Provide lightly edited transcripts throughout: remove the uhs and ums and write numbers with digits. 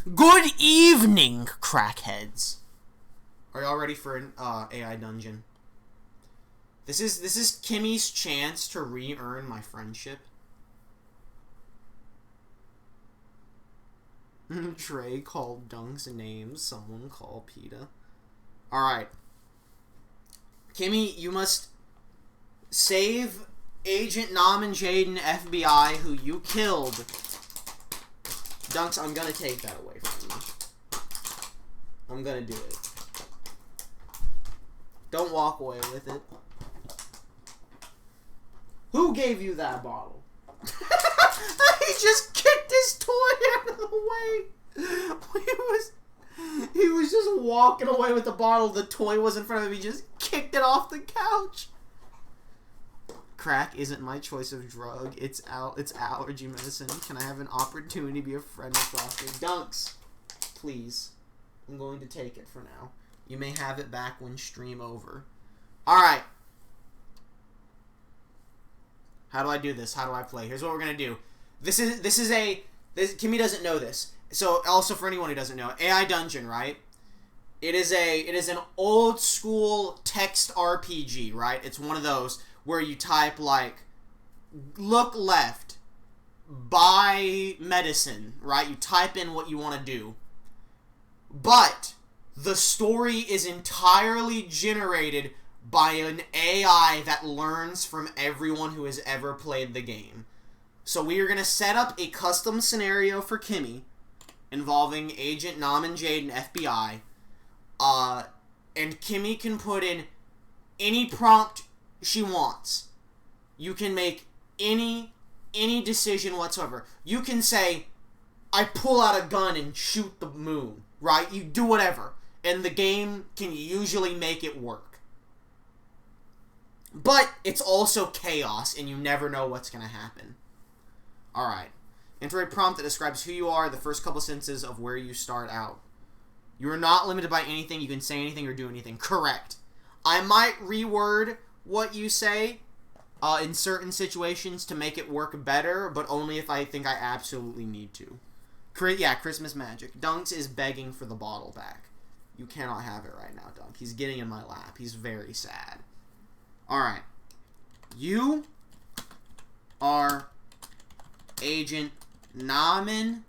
Good evening, crackheads. Are y'all ready for an AI dungeon? This is Kimmy's chance to re-earn my friendship. Trey called Dunk's name. Someone call PETA. Alright. Kimmy, you must save Agent Nam and Jayden FBI, who you killed. Dunks, I'm gonna take that away from you. I'm gonna do it. Don't walk away with it. Who gave you that bottle? He just kicked his toy out of the way. He was just walking away with the bottle. The toy was in front of him. He just kicked it off the couch. Crack isn't my choice of drug. It's allergy medicine. Can I have an opportunity to be a friend with Doctor Dunks? Please. I'm going to take it for now. You may have it back when stream over. Alright. How do I do this? How do I play? Here's what we're gonna do. Kimmy doesn't know this. So also for anyone who doesn't know, AI Dungeon, right? It is an old school text RPG, right? It's one of those where you type like look left, buy medicine, right? You type in what you want to do. But the story is entirely generated by an AI that learns from everyone who has ever played the game. So we are going to set up a custom scenario for Kimmy involving Agent Nam and Jayden FBI. And Kimmy can put in any prompt she wants. You can make any decision whatsoever. You can say, I pull out a gun and shoot the moon, right? You do whatever. And the game can usually make it work. But it's also chaos, and you never know what's going to happen. Alright. Enter a prompt that describes who you are, the first couple sentences of where you start out. You are not limited by anything. You can say anything or do anything. Correct. I might reword what you say in certain situations to make it work better, but only if I think I absolutely need to. Yeah, Christmas magic. Dunks is begging for the bottle back. You cannot have it right now, Dunk. He's getting in my lap. He's very sad. Alright. You are Agent Naman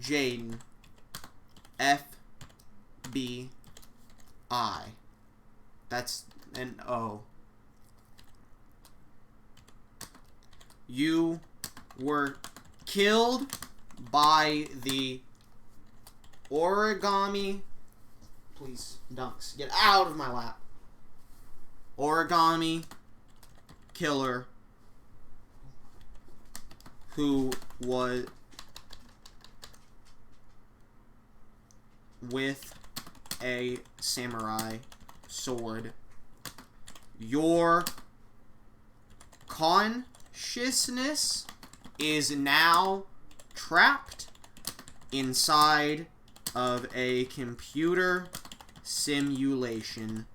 Jayden FBI. That's an O. You were killed by the origami... Please, Dunks, get out of my lap. Origami killer who was with a samurai sword. Your consciousness is now trapped inside of a computer simulation.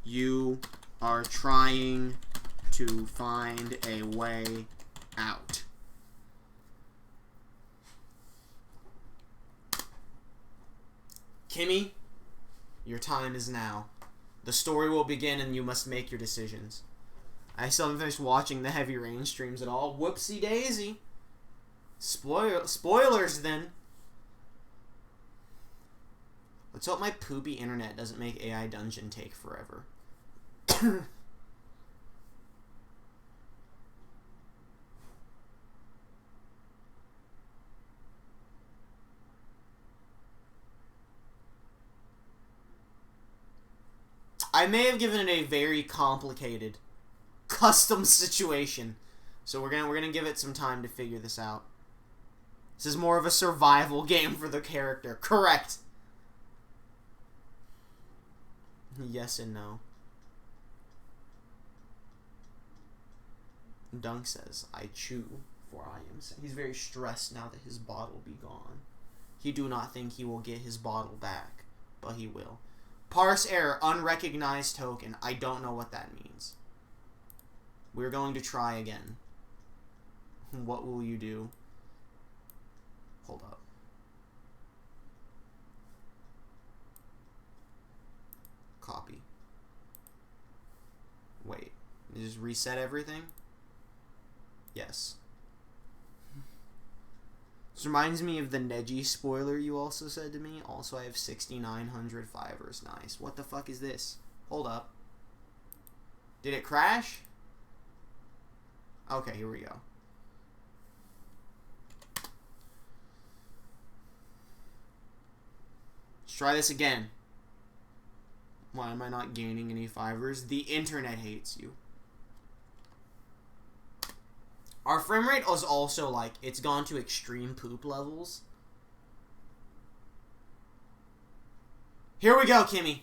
You are trying to find a way out. Kimmy, your time is now. The story will begin and you must make your decisions. I still haven't finished watching the Heavy Rain streams at all. Whoopsie daisy. Spoilers then. Let's hope my poopy internet doesn't make AI Dungeon take forever. I may have given it a very complicated custom situation. So we're gonna give it some time to figure this out. This is more of a survival game for the character. Correct. Yes and no. Dunk says, I chew, for I am sad. He's very stressed now that his bottle be gone. He do not think he will get his bottle back, but he will. Parse error, unrecognized token. I don't know what that means. We're going to try again. What will you do? Hold up. reset everything? Yes. This reminds me of the Neji spoiler you also said to me. Also, I have 6,900 fivers. Nice. What the fuck is this? Hold up. Did it crash? Okay, here we go. Let's try this again. Why am I not gaining any fivers? The internet hates you. Our frame rate is also, like, it's gone to extreme poop levels. Here we go, Kimmy.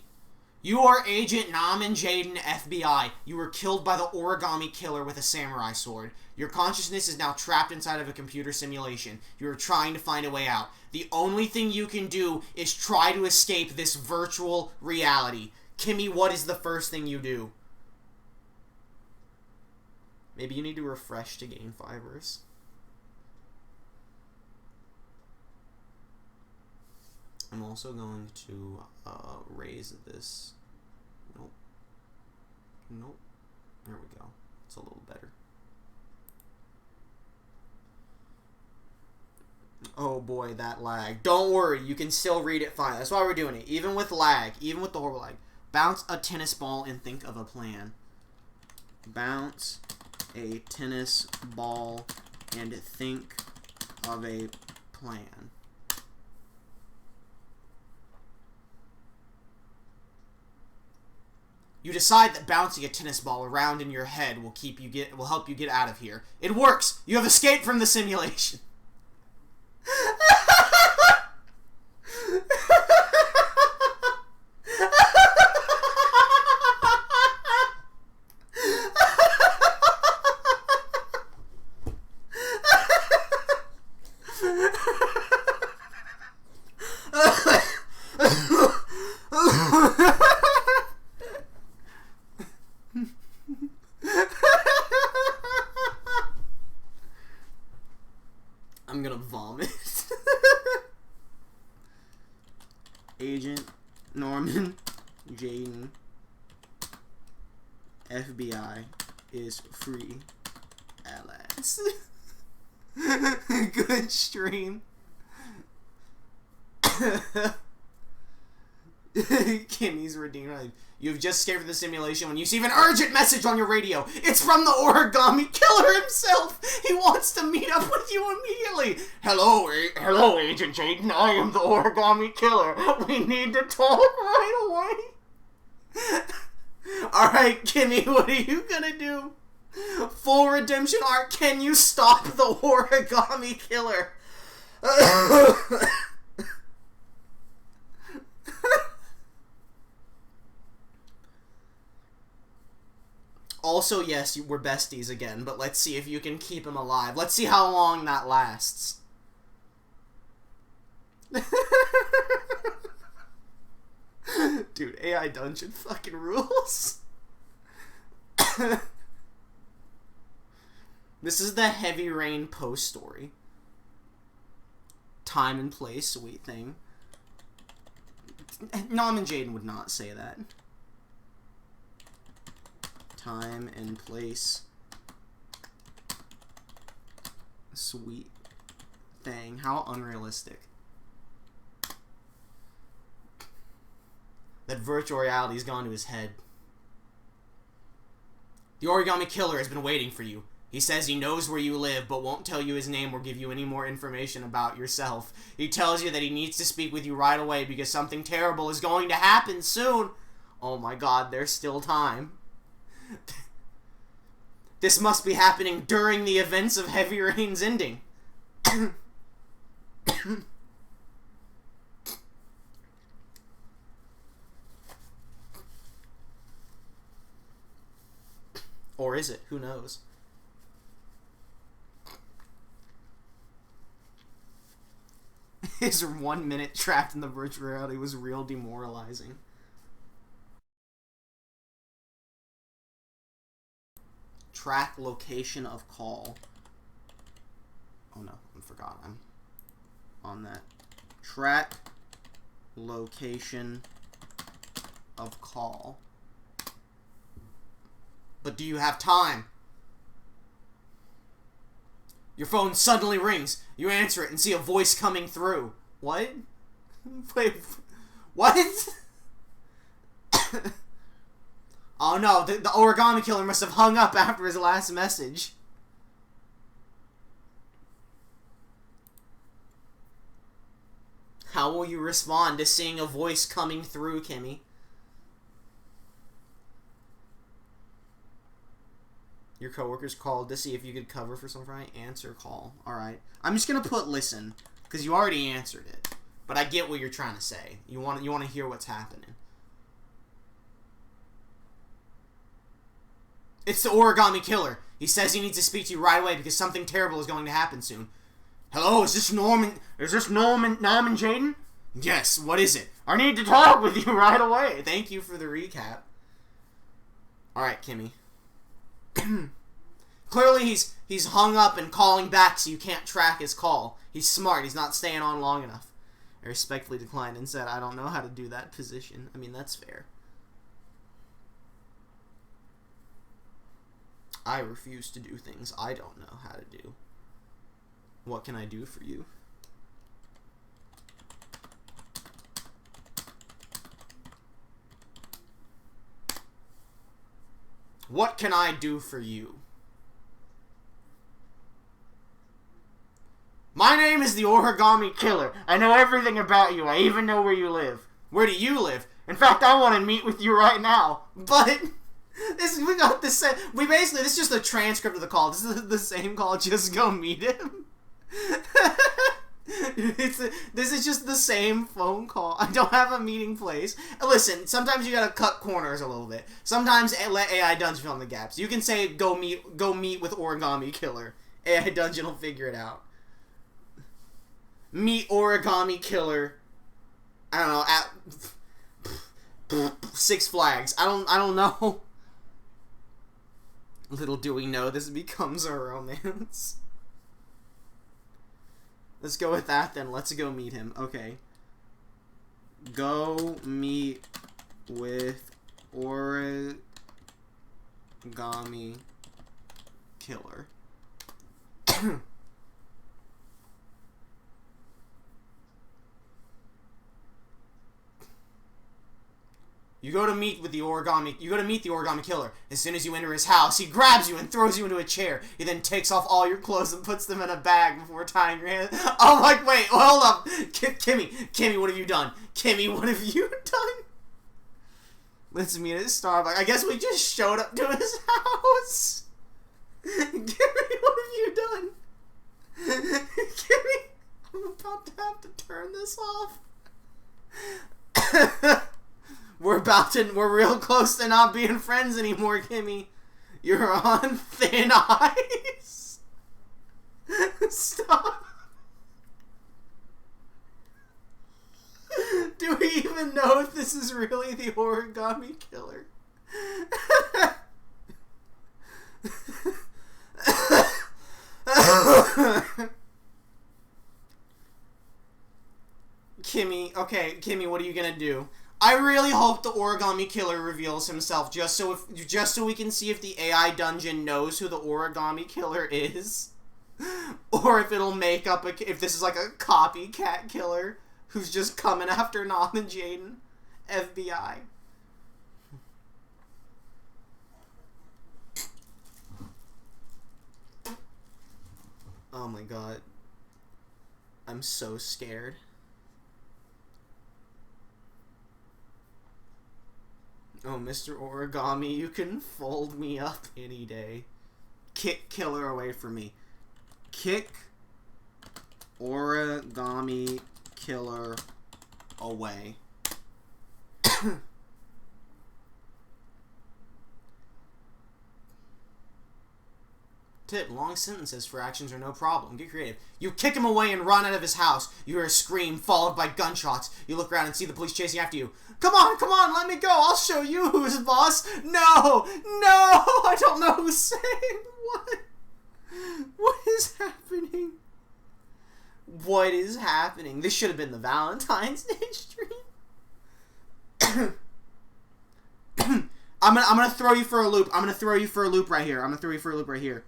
You are Agent Namen Jayden, FBI. You were killed by the origami killer with a samurai sword. Your consciousness is now trapped inside of a computer simulation. You are trying to find a way out. The only thing you can do is try to escape this virtual reality. Kimmy, what is the first thing you do? Maybe you need to refresh to gain fivers. I'm also going to raise this. Nope. Nope. There we go. It's a little better. Oh boy, that lag. Don't worry, you can still read it fine. That's why we're doing it. Even with lag, even with the horrible lag. Bounce a tennis ball and think of a plan. Bounce a tennis ball and think of a plan. You decide that bouncing a tennis ball around in your head will help you get out of here. It works. You have escaped from the simulation. I'm gonna vomit. Agent Norman Jayden, FBI is free at last. Good stream. Kimmy's redeemed. You've just escaped from the simulation when you receive an urgent message on your radio. It's from the origami killer himself. He wants to meet up with you immediately. Hello, Agent Jayden. I am the origami killer. We need to talk right away. Alright, Kimmy, what are you gonna do? Full redemption arc. Can you stop the origami killer? Also, yes, we're besties again, but let's see if you can keep him alive. Let's see how long that lasts. Dude, AI Dungeon fucking rules. This is the Heavy Rain post story. Time and place, sweet thing. Nom and Jayden would not say that. Time and place, sweet thing. How unrealistic. That virtual reality's gone to his head. The origami killer has been waiting for you. He says he knows where you live, but won't tell you his name or give you any more information about yourself. He tells you that he needs to speak with you right away because something terrible is going to happen soon. Oh my god, there's still time. This must be happening during the events of Heavy Rain's ending. Or is it? Who knows? His 1 minute trapped in the virtual reality was real demoralizing. Track location of call. Oh no, I forgot. I'm on that. Track location of call. But do you have time? Your phone suddenly rings. You answer it and see a voice coming through. What? Wait, what? Oh no, the origami killer must have hung up after his last message. How will you respond to seeing a voice coming through, Kimmy? Your coworkers called to see if you could cover for some Friday. Answer call. Alright. I'm just gonna put listen, because you already answered it. But I get what you're trying to say. You want to hear what's happening. It's the origami killer. He says he needs to speak to you right away because something terrible is going to happen soon. Hello, is this Norman Jayden? Yes, what is it? I need to talk with you right away. Thank you for the recap. Alright, Kimmy. Clearly he's hung up and calling back so you can't track his call. He's smart. He's not staying on long enough. I respectfully declined and said, I don't know how to do that position. I mean, that's fair. I refuse to do things I don't know how to do. What can I do for you? What can I do for you? My name is the Origami Killer. I know everything about you. I even know where you live. Where do you live? In fact, I want to meet with you right now. But we got the same. This is just a transcript of the call. This is the same call. Just go meet him. This is just the same phone call. I don't have a meeting place. Listen, sometimes you gotta cut corners a little bit. Sometimes let AI Dungeon fill in the gaps. You can say go meet with Origami Killer. AI Dungeon will figure it out. Meet Origami Killer. I don't know, at Six Flags. I don't know. Little do we know this becomes a romance. Let's go with that then. Let's go meet him. Okay. Go meet with Origami Killer. You go to meet the origami killer. As soon as you enter his house, he grabs you and throws you into a chair. He then takes off all your clothes and puts them in a bag before tying your hands. Oh, like, wait, hold up. Kimmy, what have you done? Kimmy, what have you done? Let's meet at Starbucks. I guess we just showed up to his house. Kimmy, what have you done? Kimmy, I'm about to have to turn this off. We're real close to not being friends anymore, Kimmy. You're on thin ice. Stop. Do we even know if this is really the Origami Killer? Kimmy, okay, Kimmy, what are you gonna do? I really hope the Origami Killer reveals himself just so we can see if the AI Dungeon knows who the Origami Killer is, or if it'll make up if this is like a copycat killer who's just coming after Nam and Jayden, FBI. Oh my god, I'm so scared. Oh, Mr. Origami, you can fold me up any day. Kick Killer away from me. Kick Origami Killer away. Tip, long sentences for actions are no problem. Get creative. You kick him away and run out of his house. You hear a scream followed by gunshots. You look around and see the police chasing after you. Come on, let me go. I'll show you who's boss. No, I don't know who's saying what. What is happening? What is happening? This should have been the Valentine's Day stream. I'm gonna throw you for a loop. I'm gonna throw you for a loop right here. I'm gonna throw you for a loop right here.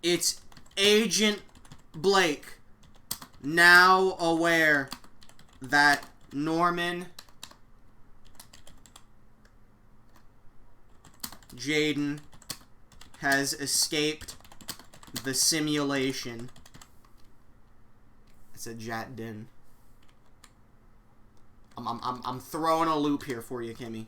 It's Agent Blake, now aware that Norman Jayden has escaped the simulation. It's a JAYDEN. I'm throwing a loop here for you, Kimmy.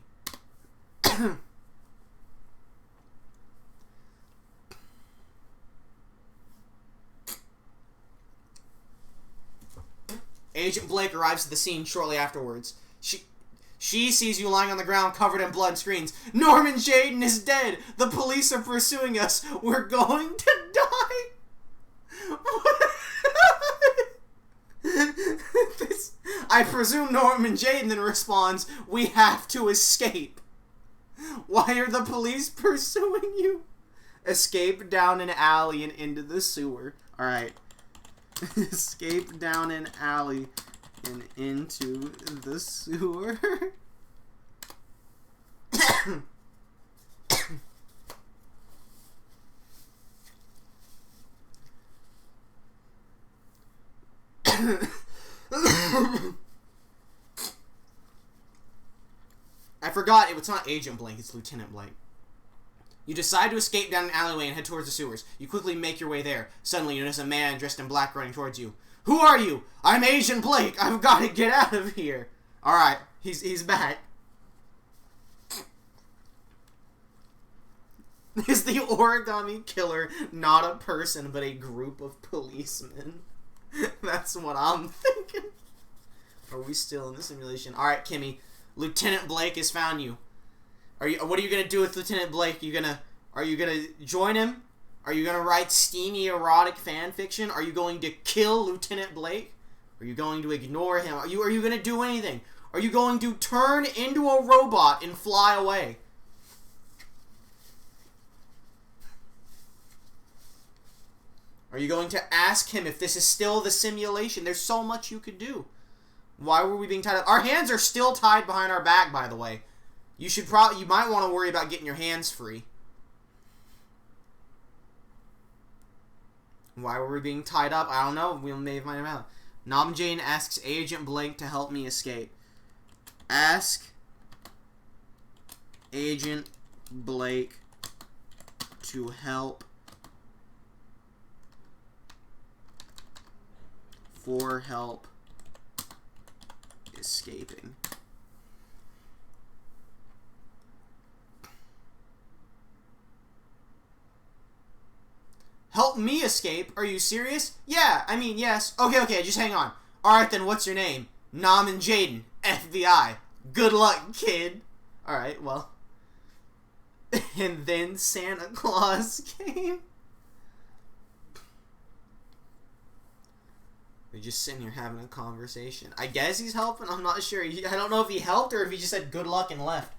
Agent Blake arrives at the scene shortly afterwards. She sees you lying on the ground covered in blood and screams, "Norman Jayden is dead! The police are pursuing us! We're going to die!" I presume Norman Jayden then responds, "We have to escape." "Why are the police pursuing you?" "Escape down an alley and into the sewer." Alright. Escape down an alley and into the sewer. I forgot, it's not Agent Blake, it's Lieutenant Blake. You decide to escape down an alleyway and head towards the sewers. You quickly make your way there. Suddenly, you notice a man dressed in black running towards you. "Who are you?" "I'm Agent Blake. I've got to get out of here." Alright, he's back. Is the origami killer not a person, but a group of policemen? That's what I'm thinking. Are we still in the simulation? Alright, Kimmy. Lieutenant Blake has found you. What are you gonna do with Lieutenant Blake? Are you gonna join him? Are you gonna write steamy erotic fan fiction? Are you going to kill Lieutenant Blake? Are you going to ignore him? Are you gonna do anything? Are you going to turn into a robot and fly away? Are you going to ask him if this is still the simulation? There's so much you could do. Why were we being tied up? Our hands are still tied behind our back, by the way. You might want to worry about getting your hands free. Why were we being tied up? I don't know. We may find out. Norman Jayden asks Agent Blake to help me escape. Ask Agent Blake to help for help escaping. Help me escape? Are you serious? Yeah, I mean, yes. Okay, just hang on. Alright then, what's your name? Norman Jayden, FBI. Good luck, kid. Alright, well. And then Santa Claus came. We're just sitting here having a conversation. I guess he's helping. I'm not sure. I don't know if he helped or if he just said good luck and left.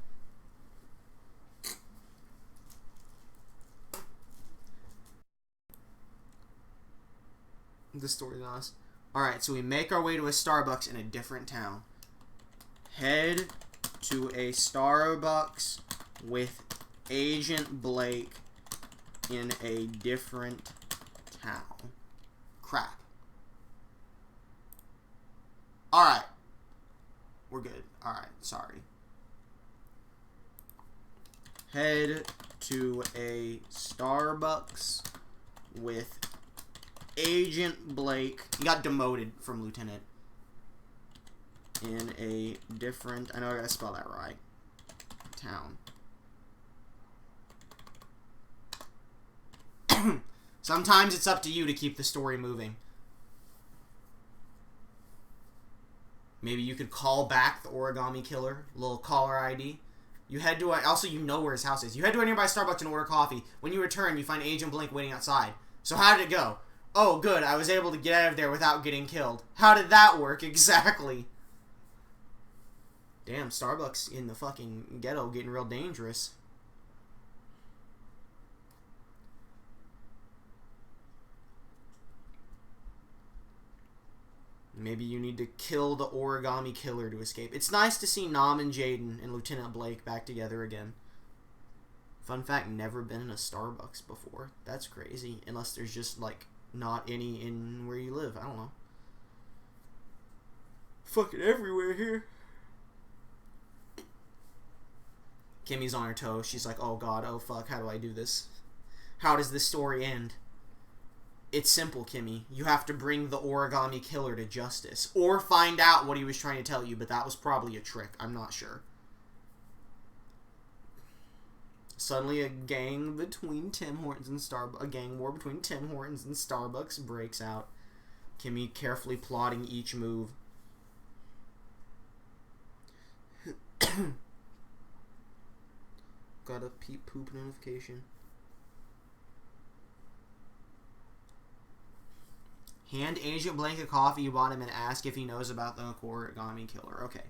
The story's on us. Alright, so we make our way to a Starbucks in a different town. Head to a Starbucks with Agent Blake in a different town. Crap. Alright. We're good. Alright, sorry. Head to a Starbucks with Agent Blake. He got demoted from lieutenant. In a different, I know I gotta spell that right, town. Sometimes it's up to you to keep the story moving. Maybe you could call back the origami killer, little caller ID. You head to also you know where his house is. You head to a nearby Starbucks and order coffee. When you return, you find Agent Blake waiting outside. So how did it go? Oh, good. I was able to get out of there without getting killed. How did that work exactly? Damn, Starbucks in the fucking ghetto getting real dangerous. Maybe you need to kill the origami killer to escape. It's nice to see Nam and Jayden and Lieutenant Blake back together again. Fun fact, never been in a Starbucks before. That's crazy. Unless there's just, like, not any in where you live. I don't know. Fucking everywhere here. Kimmy's on her toes. She's like, oh god, oh fuck, how do I do this? How does this story end? It's simple, Kimmy. You have to bring the origami killer to justice. Or find out what he was trying to tell you, but that was probably a trick. I'm not sure. Suddenly a gang between Tim Hortons and a gang war between Tim Hortons and Starbucks breaks out. Kimmy carefully plotting each move. Got a peep poop notification. Hand Agent Blake a coffee you bought him and ask if he knows about the origami killer. Okay.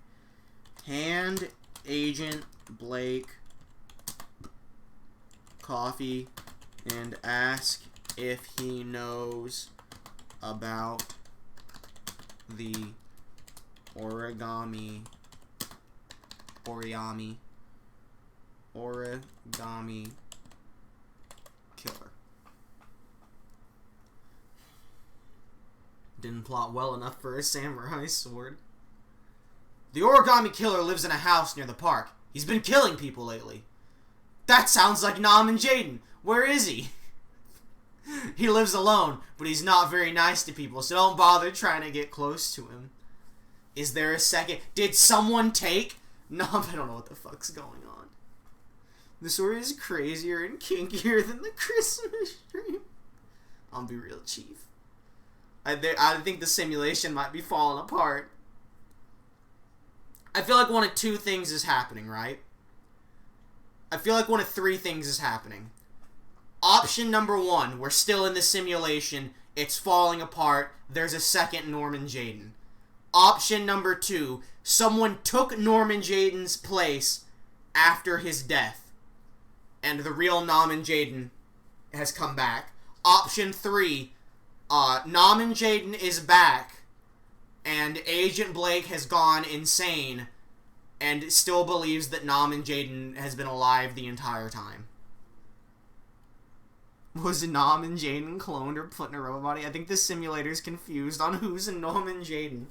Hand Agent Blake coffee and ask if he knows about the origami killer. Didn't plot well enough for a samurai sword. The origami killer lives in a house near the park. He's been killing people lately. That sounds like Nam and Jayden. Where is he? He lives alone, but he's not very nice to people, so don't bother trying to get close to him. Is there a second? Did someone take? No, I don't know what the fuck's going on. The story is crazier and kinkier than the Christmas tree. I'll be real, Chief. I think the simulation might be falling apart. I feel like one of two things is happening, right? I feel like one of three things is happening. Option number one, we're still in the simulation, it's falling apart, there's a second Norman Jayden. Option number two, someone took Norman Jayden's place after his death, and the real Norman Jayden has come back. Option three, Norman Jayden is back, and Agent Blake has gone insane, and still believes that Norman Jayden has been alive the entire time. Was Norman Jayden cloned or put in a robot body? I think the simulator's confused on who's Norman Jayden.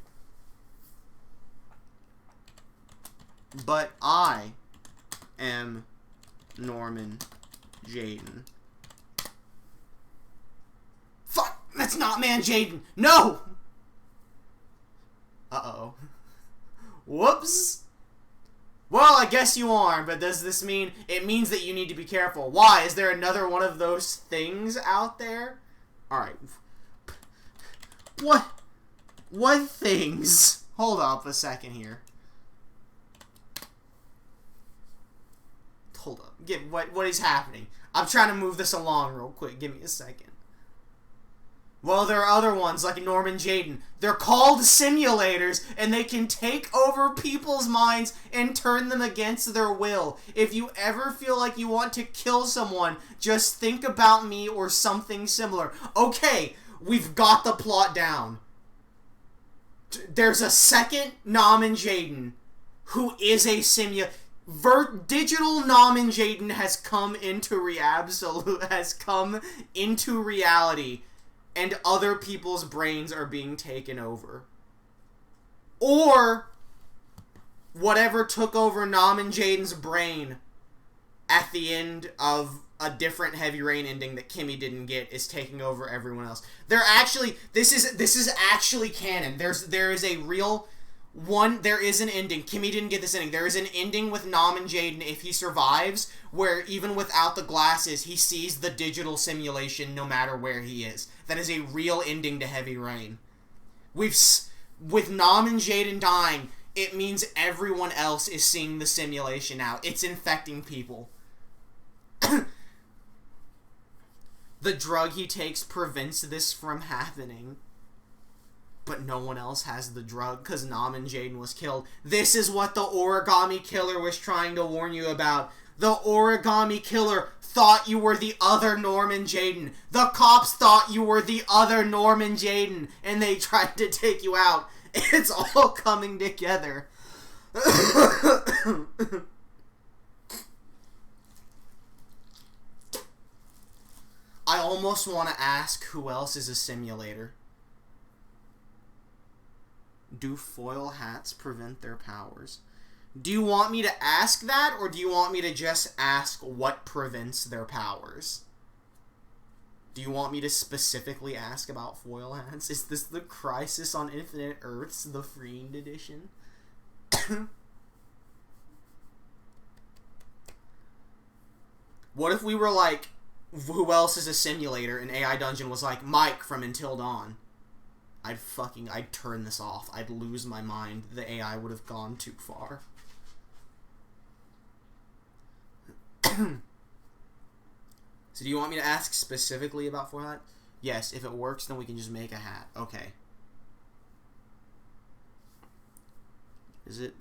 But I am Norman Jayden. Fuck! That's not Man Jayden! No! Uh-oh. Whoops! Well, I guess you are, but does this mean... It means that you need to be careful. Why? Is there another one of those things out there? Alright. What things? Hold up a second here. Hold up. What is happening? I'm trying to move this along real quick. Give me a second. Well, there are other ones, like Norman Jayden. They're called simulators, and they can take over people's minds and turn them against their will. If you ever feel like you want to kill someone, just think about me or something similar. Okay, we've got the plot down. There's a second Norman Jayden who is a simulator. Digital Norman Jayden has come into reality. And other people's brains are being taken over. Or whatever took over Norman Jayden's brain at the end of a different Heavy Rain ending that Kimmy didn't get is taking over everyone else. This is actually canon. There is a real one. There is an ending. Kimmy didn't get this ending. There is an ending with Norman Jayden if he survives, where even without the glasses, he sees the digital simulation no matter where he is. That is a real ending to Heavy Rain. With Norman Jayden dying, it means everyone else is seeing the simulation now. It's infecting people. The drug he takes prevents this from happening. But no one else has the drug because Norman Jayden was killed. This is what the origami killer was trying to warn you about. The origami killer thought you were the other Norman Jayden. The cops thought you were the other Norman Jayden, and they tried to take you out. It's all coming together. I almost want to ask who else is a simulator. Do foil hats prevent their powers? Do you want me to ask that, or do you want me to just ask what prevents their powers? Do you want me to specifically ask about foil hats? Is this the Crisis on Infinite Earths, the Fiend Edition? What if we were like, who else is a simulator, and AI Dungeon was like, Mike from Until Dawn? I'd turn this off. I'd lose my mind. The AI would have gone too far. So do you want me to ask specifically about foil hat? Yes, if it works, then we can just make a hat. Okay. Is it...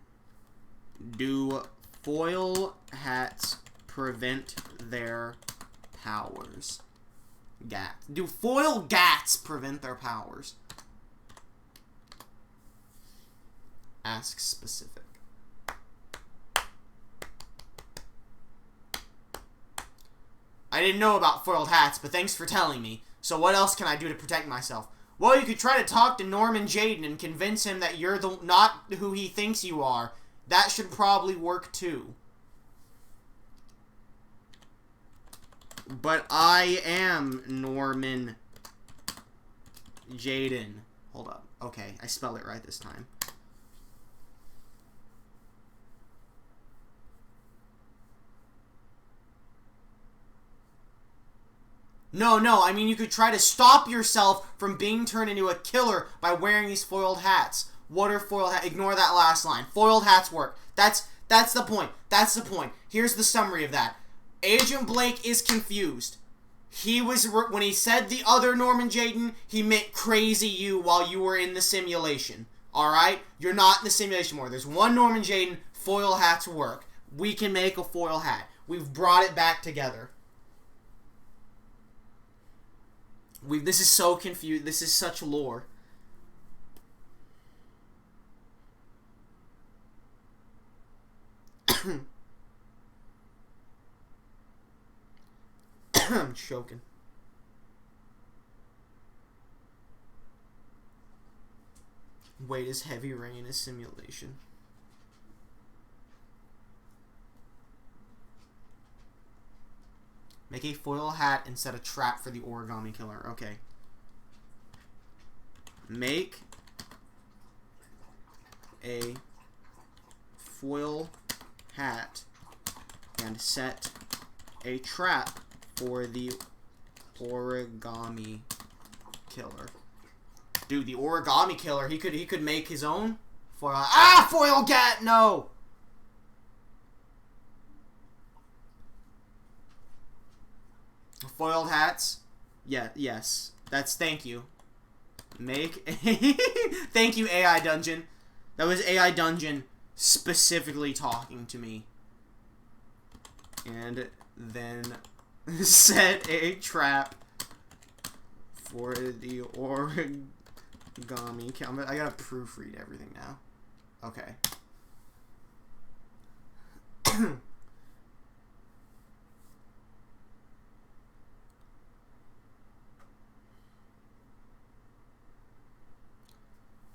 Do foil hats prevent their powers? Do foil gats prevent their powers? Ask specific. I didn't know about foiled hats, but thanks for telling me. So what else can I do to protect myself? Well, you could try to talk to Norman Jayden and convince him that you're not who he thinks you are. That should probably work too. But I am Norman Jayden. Hold up. Okay, I spelled it right this time. No, I mean you could try to stop yourself from being turned into a killer by wearing these foiled hats. What are foiled hats? Ignore that last line. Foiled hats work. That's the point. That's the point. Here's the summary of that. Agent Blake is confused. When he said the other Norman Jayden, he meant crazy you while you were in the simulation. Alright? You're not in the simulation more. There's one Norman Jayden. Foil hats work. We can make a foil hat. We've brought it back together. This is so confused. This is such lore. I'm choking. Wait, is heavy rain a simulation? Make a foil hat and set a trap for the origami killer. Okay. Make a foil hat and set a trap for the origami killer. Dude, the origami killer, he could make his own foil. Ah, foil gat, no. Foiled hats. Yeah, yes. Thank you. Make a thank you, AI Dungeon. That was AI Dungeon specifically talking to me. And then set a trap for the origami killer. I gotta proofread everything now. Okay.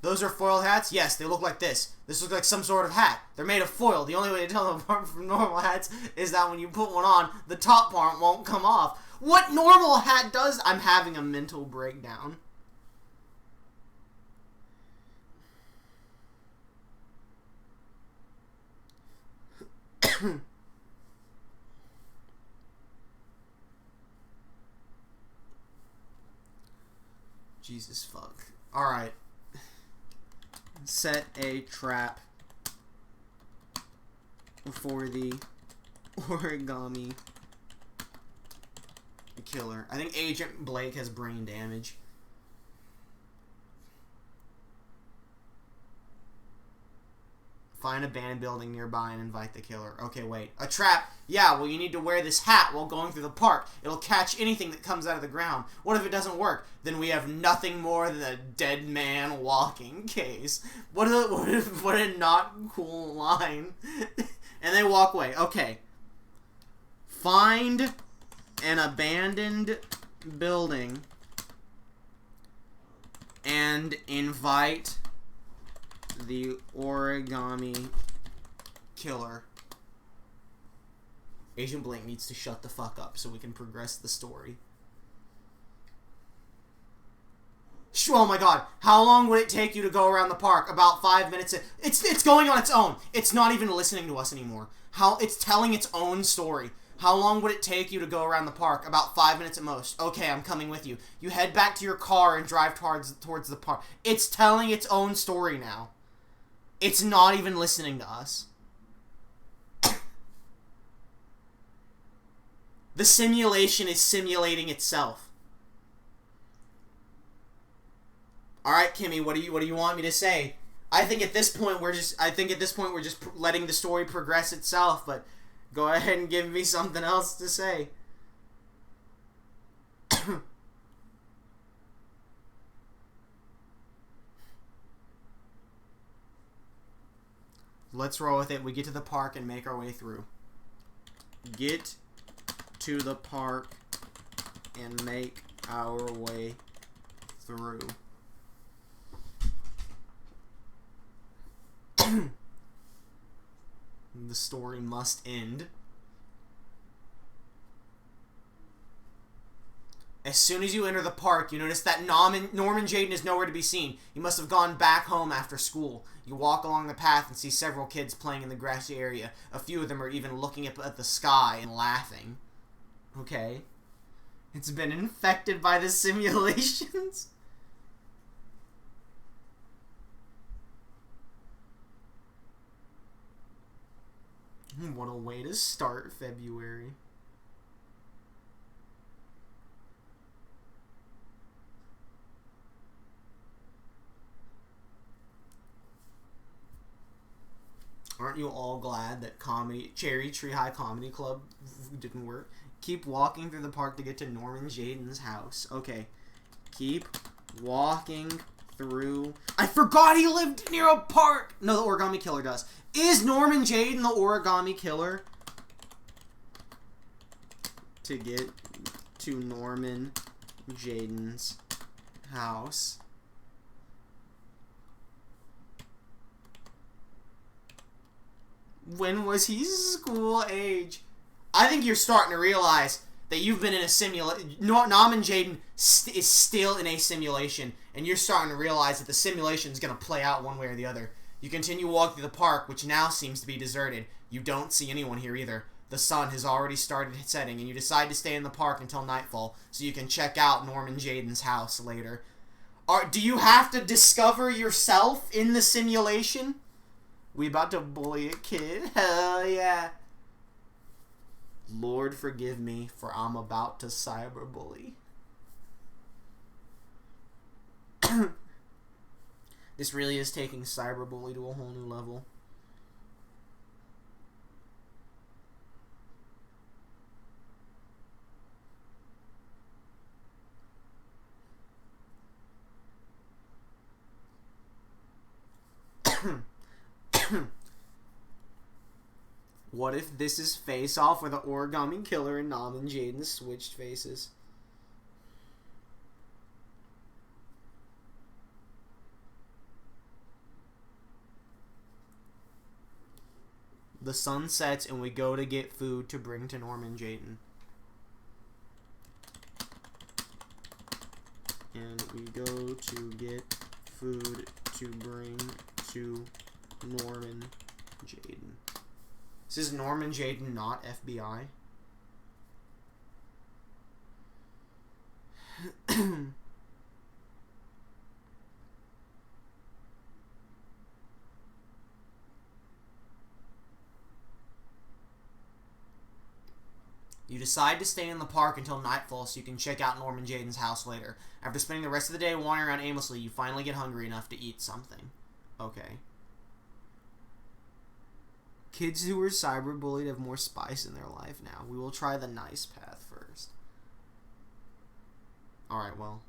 Those are foiled hats? Yes, they look like this. This looks like some sort of hat. They're made of foil. The only way to tell them apart from normal hats is that when you put one on, the top part won't come off. What normal hat does? I'm having a mental breakdown. Jesus fuck. Alright. Set a trap for the origami killer. I think Agent Blake has brain damage. Find a abandoned building nearby and invite the killer. Okay, wait. A trap? Yeah, well, you need to wear this hat while going through the park. It'll catch anything that comes out of the ground. What if it doesn't work? Then we have nothing more than a dead man walking case. What a not cool line. And they walk away. Okay. Find an abandoned building and invite the origami killer. Agent Blink needs to shut the fuck up so we can progress the story. Oh my god, how long would it take you to go around the park? About 5 minutes. It's going on its own. It's not even listening to us anymore. It's telling its own story. How long would it take you to go around the park? About 5 minutes at most. Okay, I'm coming with you. You head back to your car and drive towards the park. It's telling its own story now. It's not even listening to us. The simulation is simulating itself. All right, Kimmy, what do you want me to say? I think at this point we're just letting the story progress itself, but go ahead and give me something else to say. Let's roll with it. We get to the park and make our way through. Get to the park and make our way through. The story must end. As soon as you enter the park, you notice that Norman Jayden is nowhere to be seen. He must have gone back home after school. You walk along the path and see several kids playing in the grassy area. A few of them are even looking up at the sky and laughing. Okay. It's been infected by the simulations. What a way to start February. Aren't you all glad that Cherry Tree High Comedy Club didn't work? Keep walking through the park to get to Norman Jayden's house. Okay. Keep walking through... I forgot he lived near a park! No, the origami killer does. Is Norman Jayden the origami killer? To get to Norman Jayden's house. When was he school age? I think you're starting to realize that you've been in a simulation. Norman Jayden is still in a simulation, and you're starting to realize that the simulation is going to play out one way or the other. You continue walking through the park, which now seems to be deserted. You don't see anyone here either. The sun has already started setting, and you decide to stay in the park until nightfall so you can check out Norman Jayden's house later. Do you have to discover yourself in the simulation? We about to bully a kid? Hell yeah. Lord forgive me, for I'm about to cyberbully. This really is taking cyberbully to a whole new level. What if this is Face Off where the origami killer and Norman Jayden switched faces? The sun sets and we go to get food to bring to Norman Jayden. And we go to get food to bring to Norman Jayden. This is Norman Jayden, not FBI. You decide to stay in the park until nightfall so you can check out Norman Jayden's house later. After spending the rest of the day wandering around aimlessly, you finally get hungry enough to eat something. Okay. Kids who were cyberbullied have more spice in their life now. We will try the nice path first. Alright, well.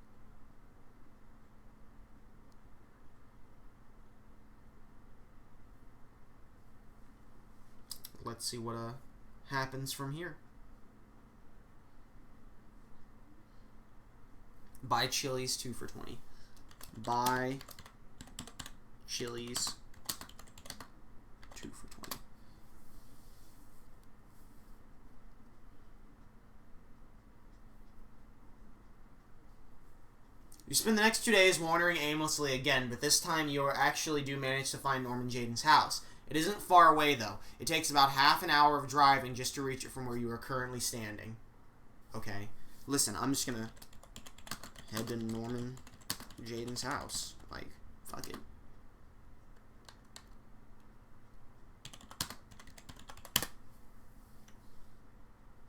Let's see what happens from here. Buy Chili's 2 for $20. Buy Chili's 2 for $20. You spend the next 2 days wandering aimlessly again, but this time you actually do manage to find Norman Jayden's house. It isn't far away, though. It takes about half an hour of driving just to reach it from where you are currently standing. Okay. Listen, I'm just gonna head to Norman Jayden's house. Like, fuck it.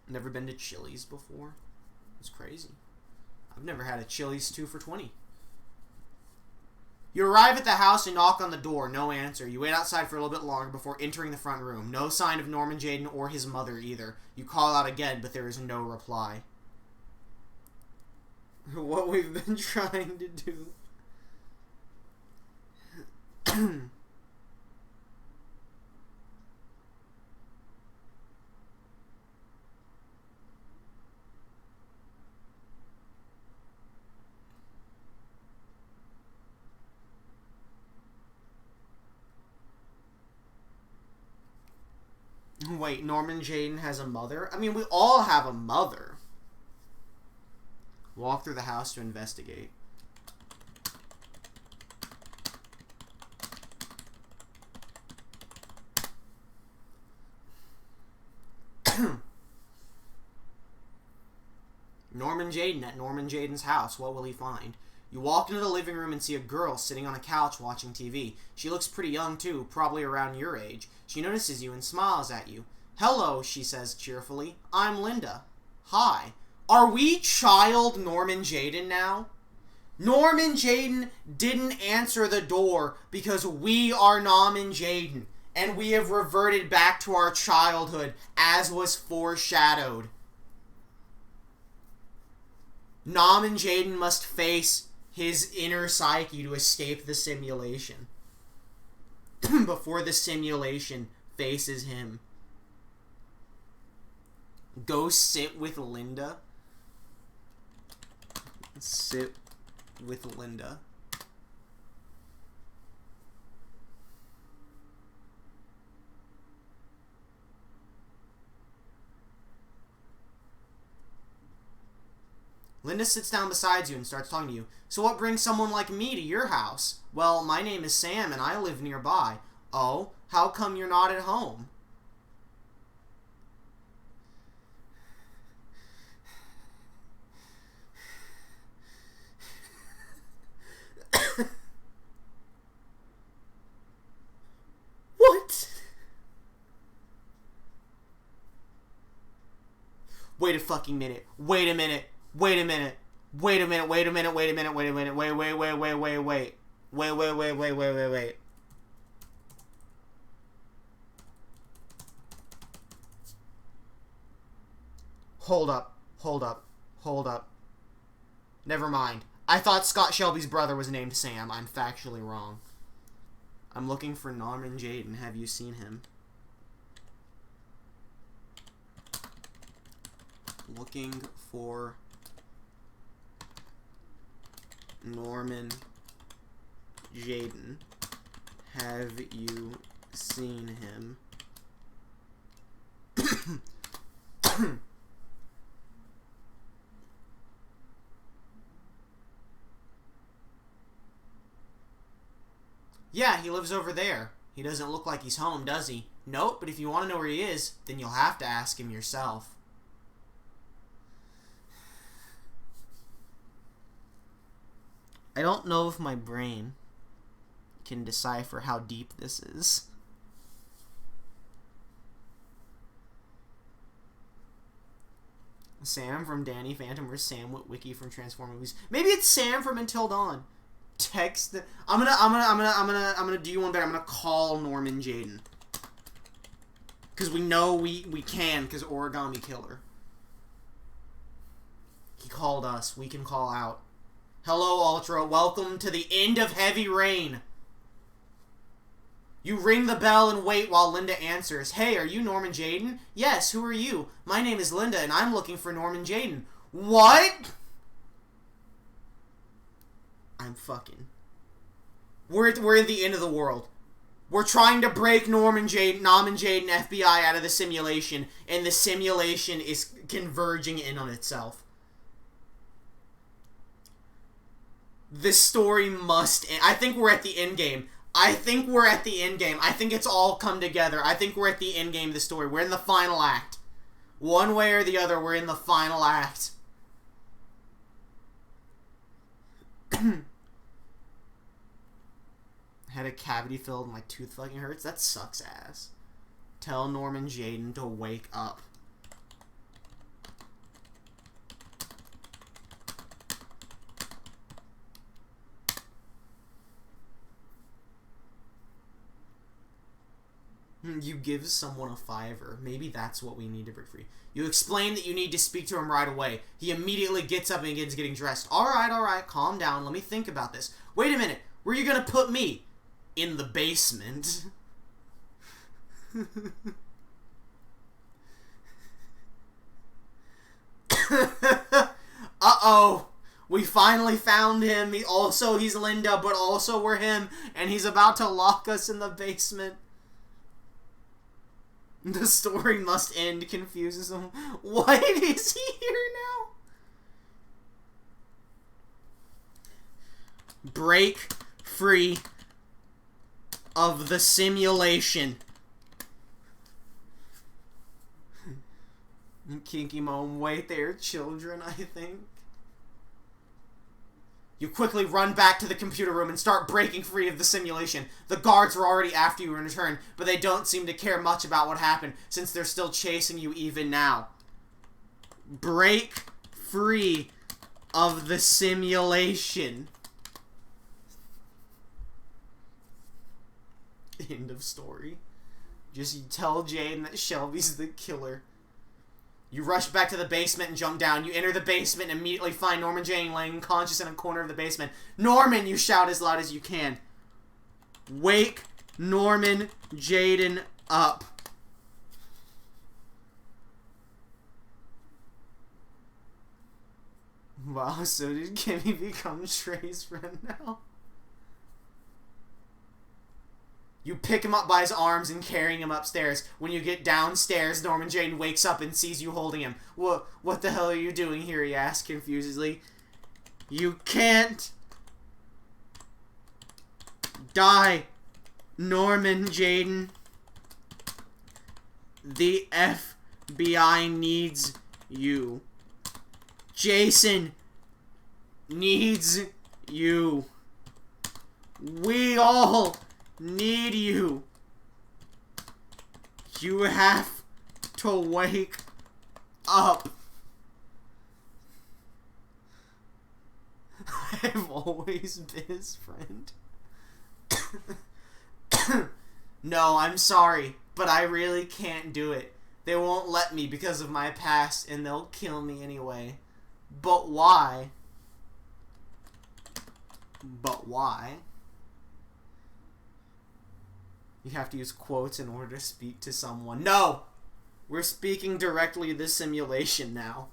Never been to Chili's before. It's crazy. I've never had a Chili's 2 for $20. You arrive at the house and knock on the door. No answer. You wait outside for a little bit longer before entering the front room. No sign of Norman Jayden or his mother either. You call out again, but there is no reply. What we've been trying to do. Wait, Norman Jayden has a mother? I mean, we all have a mother. Walk through the house to investigate. Norman Jayden at Norman Jayden's house. What will he find? You walk into the living room and see a girl sitting on a couch watching TV. She looks pretty young, too, probably around your age. She notices you and smiles at you. Hello, she says cheerfully. I'm Linda. Hi. Are we child Norman Jayden now? Norman Jayden didn't answer the door because we are Norman Jayden, and we have reverted back to our childhood, as was foreshadowed. Norman Jayden must face his inner psyche to escape the simulation before the simulation faces him. Go sit with Linda. Sit with Linda. Linda sits down beside you and starts talking to you. So what brings someone like me to your house? Well, my name is Sam and I live nearby. Oh, how come you're not at home? What? Wait a fucking minute. Wait a minute. Wait a minute. Wait a minute. Wait a minute. Wait a minute. Wait a minute. Wait. Hold up. Never mind. I thought Scott Shelby's brother was named Sam. I'm factually wrong. I'm looking for Norman Jayden. Have you seen him? Looking for Norman Jayden. Have you seen him? Yeah, he lives over there. He doesn't look like he's home, does he? Nope, but if you want to know where he is, then you'll have to ask him yourself. I don't know if my brain can decipher how deep this is. Sam from Danny Phantom or Sam Witwicky from Transformers movies. Maybe it's Sam from Until Dawn. Text the, I'm gonna do you one better. I'm gonna call Norman Jayden. Because we know we can, because Origami Killer. He called us. We can call out. Hello, Ultra. Welcome to the end of Heavy Rain. You ring the bell and wait while Linda answers. Hey, are you Norman Jayden? Yes, who are you? My name is Linda, and I'm looking for Norman Jayden. What? I'm fucking... We're at the end of the world. We're trying to break Nam and Jayden FBI out of the simulation, and the simulation is converging in on itself. This story must end. I think we're at the end game. I think it's all come together. I think we're at the end game of the story. We're in the final act. One way or the other, we're in the final act. Had a cavity filled, my tooth fucking hurts. That sucks ass. Tell Norman Jayden to wake up. You give someone a $5. Maybe that's what we need to break free. You explain that you need to speak to him right away. He immediately gets up and begins getting dressed. Alright, calm down. Let me think about this. Wait a minute. Where are you gonna put me? In the basement. Uh-oh. We finally found him. He's Linda, but also we're him. And he's about to lock us in the basement. The story must end confuses him. What? Is he here now? Break free of the simulation. Kinky mom, wait there, children, I think. You quickly run back to the computer room and start breaking free of the simulation. The guards are already after you in return, but they don't seem to care much about what happened, since they're still chasing you even now. Break free of the simulation. End of story. Just you tell Jayden that Shelby's the killer. You rush back to the basement and jump down. You enter the basement and immediately find Norman Jayden laying unconscious in a corner of the basement. Norman, you shout as loud as you can. Wake Norman Jayden up. Wow, so did Kimmy become Trey's friend now? You pick him up by his arms and carrying him upstairs. When you get downstairs, Norman Jayden wakes up and sees you holding him. What the hell are you doing here, he asks confusedly. You can't die, Norman Jayden. The FBI needs you. Jason needs you. We all need you. You have to wake up. I've always been his friend. No, I'm sorry, but I really can't do it. They won't let me because of my past, and they'll kill me anyway. But why? But why? You have to use quotes in order to speak to someone. No! We're speaking directly to this simulation now.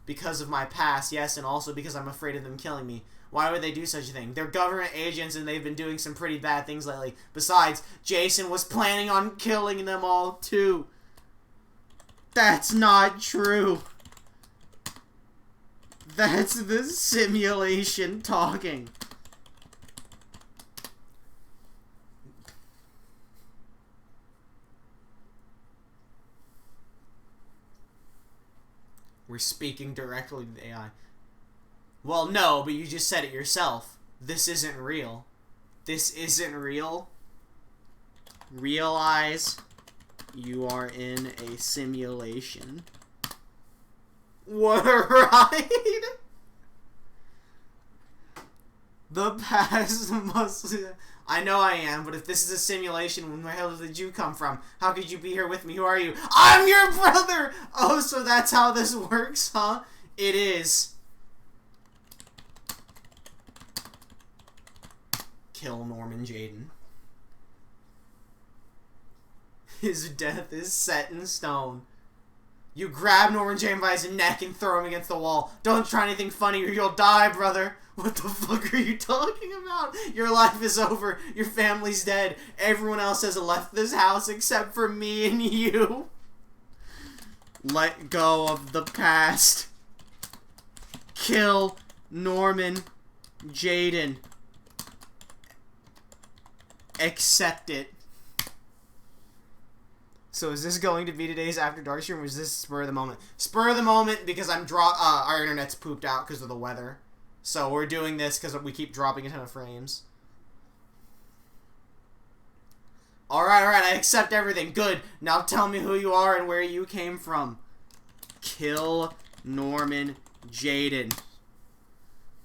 Because of my past, yes, and also because I'm afraid of them killing me. Why would they do such a thing? They're government agents and they've been doing some pretty bad things lately. Besides, Jason was planning on killing them all too. That's not true. That's the simulation talking. We're speaking directly to the AI. Well, no, but you just said it yourself. This isn't real. This isn't real. Realize you are in a simulation. What a ride! The past must... I know I am, but if this is a simulation, where the hell did you come from? How could you be here with me? Who are you? I'm your brother! Oh, so that's how this works, huh? It is. Kill Norman Jayden. His death is set in stone. You grab Norman Jayden by his neck and throw him against the wall. Don't try anything funny or you'll die, brother. What the fuck are you talking about? Your life is over. Your family's dead. Everyone else has left this house except for me and you. Let go of the past. Kill Norman Jayden. Accept it. So is this going to be today's After Dark stream, or is this spur of the moment? Spur of the moment because our internet's pooped out because of the weather. So we're doing this because we keep dropping a ton of frames. Alright, I accept everything. Good. Now tell me who you are and where you came from. Kill Norman Jayden.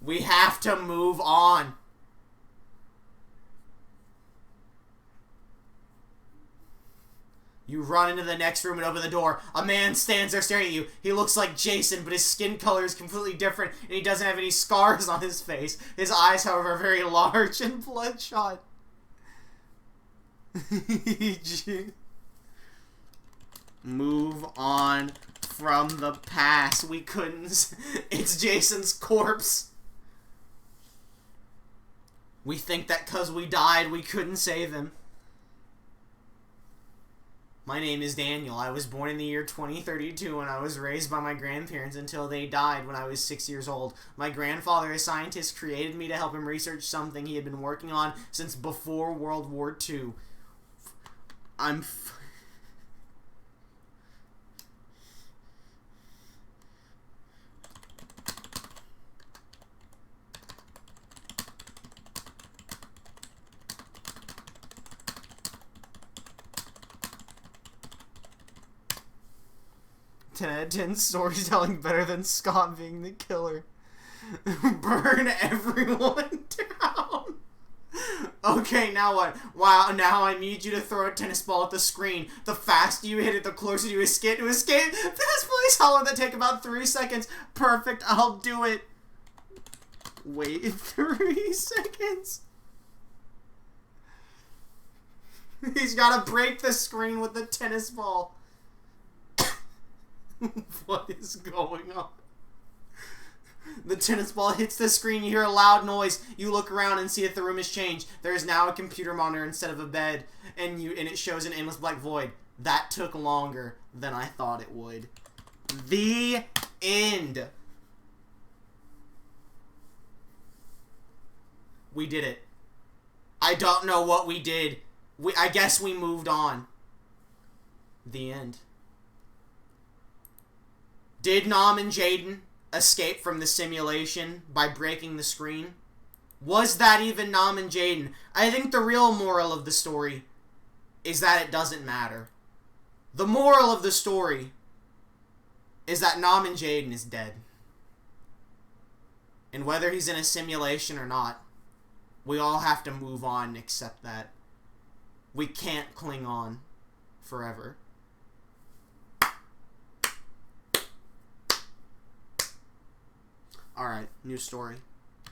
We have to move on. You run into the next room and open the door. A man stands there staring at you. He looks like Jason, but his skin color is completely different, and he doesn't have any scars on his face. His eyes, however, are very large and bloodshot. Move on from the past. We couldn't. It's Jason's corpse. We think that because we died, we couldn't save him. My name is Daniel. I was born in the year 2032 and I was raised by my grandparents until they died when I was 6 years old. My grandfather, a scientist, created me to help him research something he had been working on since before World War II. Ten storytelling better than Scott being the killer. Burn everyone down. Okay, now what? Wow, now I need you to throw a tennis ball at the screen. The faster you hit it, the closer you escape to escape. This place, how long did that take? About 3 seconds. Perfect, I'll do it. Wait 3 seconds. He's gotta break the screen with the tennis ball. What is going on? The tennis ball hits the screen, you hear a loud noise, you look around and see that the room has changed. There is now a computer monitor instead of a bed, and it shows an endless black void. That took longer than I thought it would. The end. We did it. I don't know what we did. I guess we moved on. The end. Did Norman Jayden escape from the simulation by breaking the screen? Was that even Norman Jayden? I think the real moral of the story is that it doesn't matter. The moral of the story is that Norman Jayden is dead. And whether he's in a simulation or not, we all have to move on and accept that. We can't cling on forever. Alright, new story.